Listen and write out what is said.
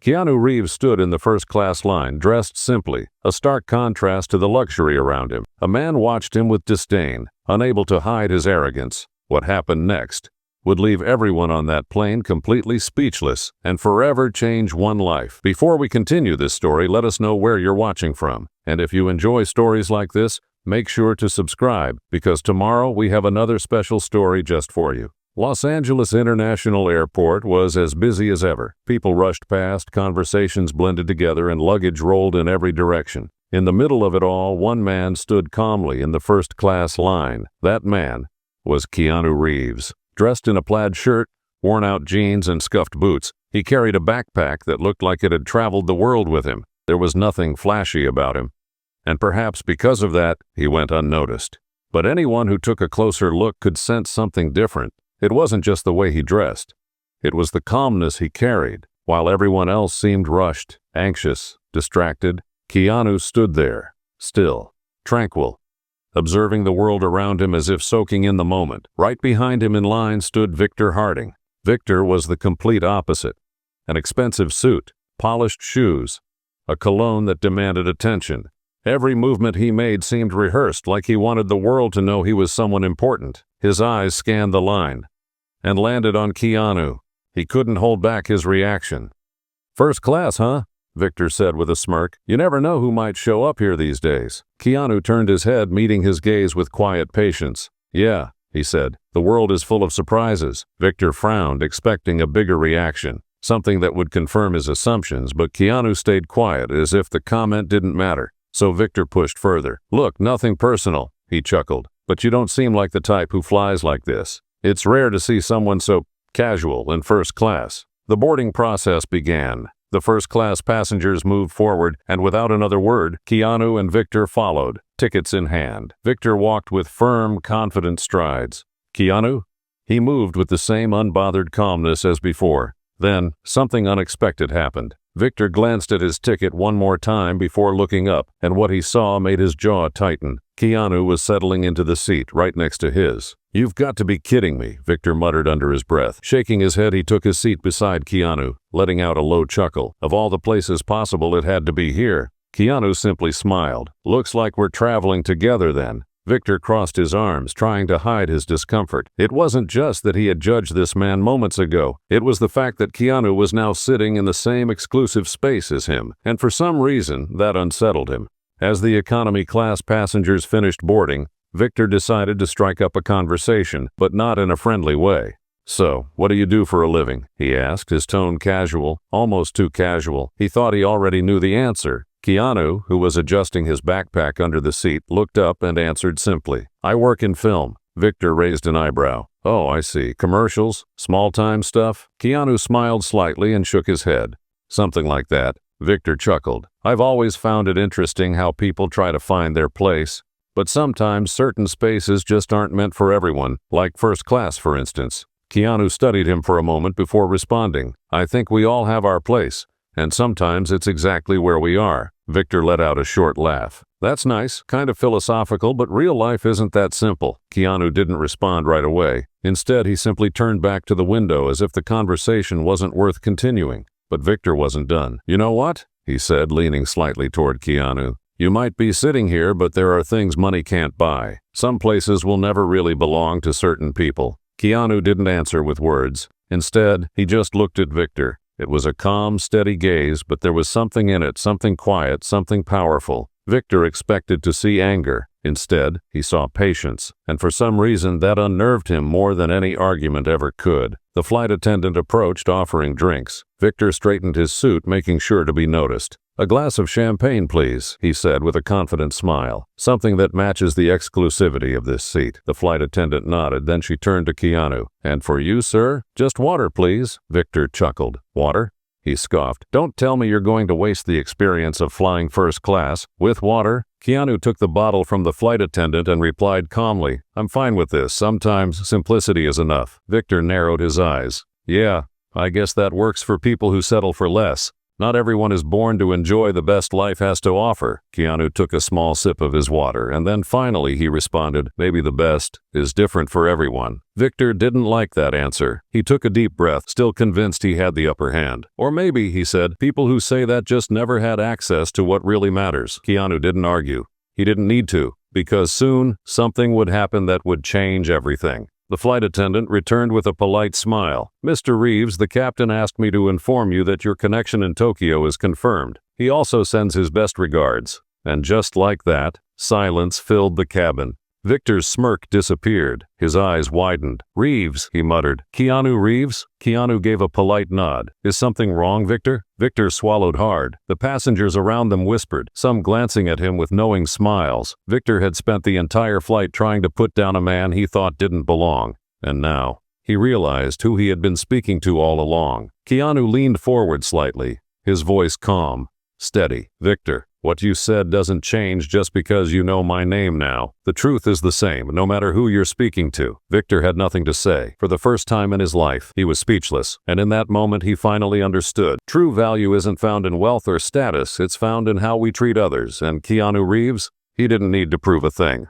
Keanu Reeves stood in the first-class line, dressed simply, a stark contrast to the luxury around him. A man watched him with disdain, unable to hide his arrogance. What happened next would leave everyone on that plane completely speechless and forever change one life. Before we continue this story, let us know where you're watching from. And if you enjoy stories like this, make sure to subscribe, because tomorrow we have another special story just for you. Los Angeles International Airport was as busy as ever. People rushed past, conversations blended together, and luggage rolled in every direction. In the middle of it all, one man stood calmly in the first-class line. That man was Keanu Reeves. Dressed in a plaid shirt, worn-out jeans, and scuffed boots, he carried a backpack that looked like it had traveled the world with him. There was nothing flashy about him, and perhaps because of that, he went unnoticed. But anyone who took a closer look could sense something different. It wasn't just the way he dressed. It was the calmness he carried. While everyone else seemed rushed, anxious, distracted, Keanu stood there, still, tranquil, observing the world around him as if soaking in the moment. Right behind him in line stood Victor Harding. Victor was the complete opposite. An expensive suit, polished shoes, a cologne that demanded attention. Every movement he made seemed rehearsed, like he wanted the world to know he was someone important. His eyes scanned the line and landed on Keanu. He couldn't hold back his reaction. "First class, huh?" Victor said with a smirk. "You never know who might show up here these days." Keanu turned his head, meeting his gaze with quiet patience. "Yeah," he said. "The world is full of surprises." Victor frowned, expecting a bigger reaction, something that would confirm his assumptions, but Keanu stayed quiet, as if the comment didn't matter. So Victor pushed further. "Look, nothing personal," he chuckled, "but you don't seem like the type who flies like this. It's rare to see someone so casual in first class." The boarding process began. The first-class passengers moved forward, and without another word, Keanu and Victor followed, tickets in hand. Victor walked with firm, confident strides. "Keanu?" He moved with the same unbothered calmness as before. Then, something unexpected happened. Victor glanced at his ticket one more time before looking up, and what he saw made his jaw tighten. Keanu was settling into the seat right next to his. "You've got to be kidding me," Victor muttered under his breath. Shaking his head, he took his seat beside Keanu, letting out a low chuckle. Of all the places possible, it had to be here. Keanu simply smiled. "Looks like we're traveling together then." Victor crossed his arms, trying to hide his discomfort. It wasn't just that he had judged this man moments ago. It was the fact that Keanu was now sitting in the same exclusive space as him, and for some reason, that unsettled him. As the economy class passengers finished boarding, Victor decided to strike up a conversation, but not in a friendly way. "So, what do you do for a living?" he asked, his tone casual, almost too casual. He thought he already knew the answer. Keanu, who was adjusting his backpack under the seat, looked up and answered simply, "I work in film." Victor raised an eyebrow. "Oh, I see. Commercials? Small-time stuff?" Keanu smiled slightly and shook his head. "Something like that." Victor chuckled. "I've always found it interesting how people try to find their place. But sometimes certain spaces just aren't meant for everyone, like first class, for instance." Keanu studied him for a moment before responding. "I think we all have our place, and sometimes it's exactly where we are." Victor let out a short laugh. "That's nice, kind of philosophical, but real life isn't that simple." Keanu didn't respond right away. Instead, he simply turned back to the window as if the conversation wasn't worth continuing. But Victor wasn't done. "You know what?" he said, leaning slightly toward Keanu. "You might be sitting here, but there are things money can't buy. Some places will never really belong to certain people." Keanu didn't answer with words. Instead, he just looked at Victor. It was a calm, steady gaze, but there was something in it, something quiet, something powerful. Victor expected to see anger. Instead, he saw patience, and for some reason that unnerved him more than any argument ever could. The flight attendant approached, offering drinks. Victor straightened his suit, making sure to be noticed. "A glass of champagne, please," he said with a confident smile. "Something that matches the exclusivity of this seat." The flight attendant nodded, then she turned to Keanu. "And for you, sir? Just water, please." Victor chuckled. "Water?" he scoffed. "Don't tell me you're going to waste the experience of flying first class with water." Keanu took the bottle from the flight attendant and replied calmly, "I'm fine with this. Sometimes simplicity is enough." Victor narrowed his eyes. "Yeah, I guess that works for people who settle for less." Not everyone is born to enjoy the best life has to offer. Keanu took a small sip of his water, and then finally he responded, maybe the best is different for everyone. Victor didn't like that answer. He took a deep breath, still convinced he had the upper hand. Or maybe, he said, people who say that just never had access to what really matters. Keanu didn't argue. He didn't need to, because soon something would happen that would change everything. The flight attendant returned with a polite smile. Mr. Reeves, the captain asked me to inform you that your connection in Tokyo is confirmed. He also sends his best regards. And just like that, silence filled the cabin. Victor's smirk disappeared. His eyes widened. Reeves, he muttered. Keanu Reeves? Keanu gave a polite nod. Is something wrong, Victor? Victor swallowed hard. The passengers around them whispered, some glancing at him with knowing smiles. Victor had spent the entire flight trying to put down a man he thought didn't belong. And now, he realized who he had been speaking to all along. Keanu leaned forward slightly, his voice calm, steady. Victor, what you said doesn't change just because you know my name now. The truth is the same, no matter who you're speaking to. Victor had nothing to say. For the first time in his life, he was speechless. And in that moment, he finally understood. True value isn't found in wealth or status, it's found in how we treat others. And Keanu Reeves, he didn't need to prove a thing.